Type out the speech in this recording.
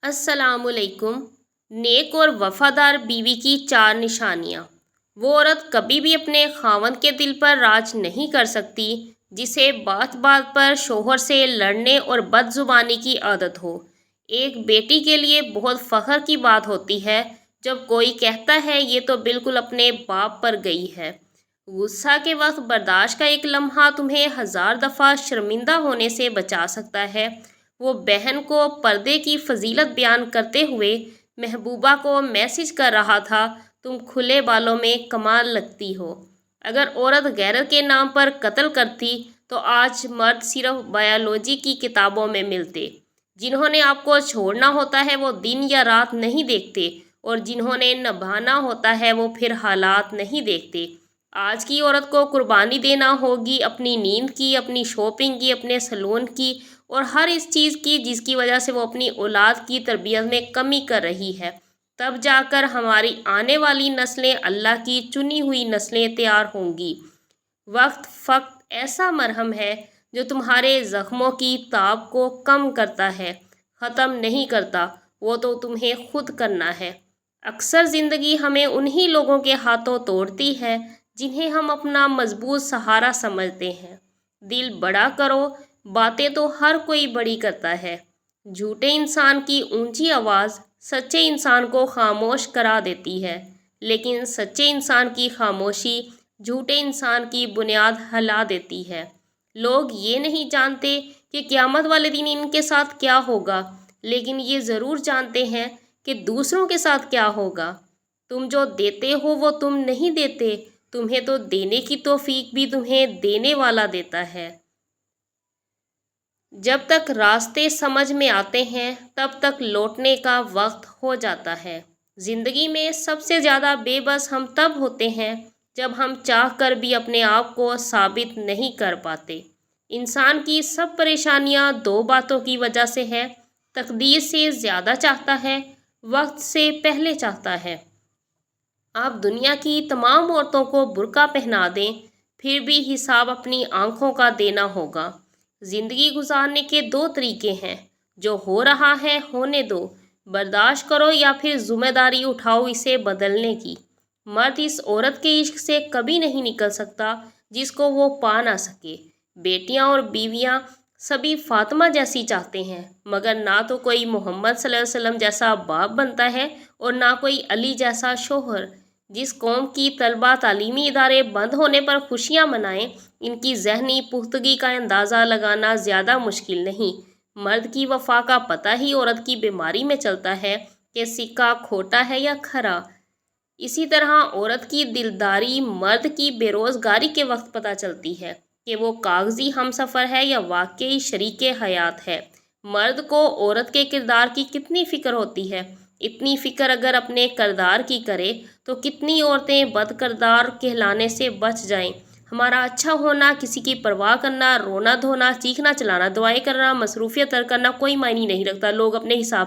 अस्सलाम वालेकुम। नेक और वफादार बीवी की चार निशानियाँ। वो औरत कभी भी अपने खावंद के दिल पर राज नहीं कर सकती जिसे बात बात पर शोहर से लड़ने और बदजुबानी की आदत हो। एक बेटी के लिए बहुत फ़ख्र की बात होती है जब कोई कहता है ये तो बिल्कुल अपने बाप पर गई है। गुस्सा के वक्त बर्दाश्त का एक लम्हा तुम्हें हज़ार दफ़ा शर्मिंदा होने से बचा सकता है। वो बहन को पर्दे की फजीलत बयान करते हुए महबूबा को मैसेज कर रहा था, तुम खुले बालों में कमाल लगती हो। अगर औरत गैरत के नाम पर कत्ल करती तो आज मर्द सिर्फ बायोलॉजी की किताबों में मिलते। जिन्होंने आपको छोड़ना होता है वो दिन या रात नहीं देखते, और जिन्होंने निभाना होता है वो फिर हालात नहीं देखते। आज की औरत को कुर्बानी देना होगी अपनी नींद की, अपनी शॉपिंग की, अपने सलून की और हर इस चीज़ की जिसकी वजह से वो अपनी औलाद की तरबियत में कमी कर रही है। तब जाकर हमारी आने वाली नस्लें अल्लाह की चुनी हुई नस्लें तैयार होंगी। वक्त फ़क्त ऐसा मरहम है जो तुम्हारे ज़ख्मों की ताब को कम करता है, ख़त्म नहीं करता। वो तो तुम्हें खुद करना है। अक्सर ज़िंदगी हमें उन्हीं लोगों के हाथों तोड़ती है जिन्हें हम अपना मजबूत सहारा समझते हैं। दिल बड़ा करो, बातें तो हर कोई बड़ी करता है। झूठे इंसान की ऊंची आवाज़ सच्चे इंसान को खामोश करा देती है, लेकिन सच्चे इंसान की खामोशी झूठे इंसान की बुनियाद हिला देती है। लोग ये नहीं जानते कि क़यामत वाले दिन इनके साथ क्या होगा, लेकिन ये ज़रूर जानते हैं कि दूसरों के साथ क्या होगा। तुम जो देते हो वो तुम नहीं देते, तुम्हें तो देने की तौफीक भी तुम्हें देने वाला देता है। जब तक रास्ते समझ में आते हैं तब तक लौटने का वक्त हो जाता है। ज़िंदगी में सबसे ज़्यादा बेबस हम तब होते हैं जब हम चाह कर भी अपने आप को साबित नहीं कर पाते। इंसान की सब परेशानियां दो बातों की वजह से है। तकदीर से ज़्यादा चाहता है, वक्त से पहले चाहता है। आप दुनिया की तमाम औरतों को बुर्का पहना दें, फिर भी हिसाब अपनी आंखों का देना होगा। ज़िंदगी गुजारने के दो तरीके हैं, जो हो रहा है होने दो, बर्दाश्त करो या फिर जिम्मेदारी उठाओ इसे बदलने की। मर्द इस औरत के इश्क से कभी नहीं निकल सकता जिसको वो पा ना सके। बेटियां और बीवियां सभी फातिमा जैसी चाहते हैं, मगर ना तो कोई मोहम्मद सल्लल्लाहु अलैहि वसल्लम जैसा बाप बनता है और ना कोई अली जैसा शोहर। जिस कौम की तलबा तालीमी इदारे बंद होने पर खुशियाँ मनाएं, इनकी जहनी पुख्तगी का अंदाज़ा लगाना ज़्यादा मुश्किल नहीं। मर्द की वफा का पता ही औरत की बीमारी में चलता है कि सिक्का खोटा है या खरा। इसी तरह औरत की दिलदारी मर्द की बेरोज़गारी के वक्त पता चलती है कि वो कागजी हमसफ़र है या वाकई शरीके हयात है। मर्द को औरत के किरदार की कितनी फ़िक्र होती है। इतनी फ़िक्र अगर अपने किरदार की करे तो कितनी औरतें बदकिरदार कहलाने से बच जाएं। हमारा अच्छा होना, किसी की परवाह करना, रोना धोना, चीखना चिल्लाना, दुआएं करना, मसरूफ़ियत तर्क करना कोई मायने नहीं रखता। लोग अपने हिसाब से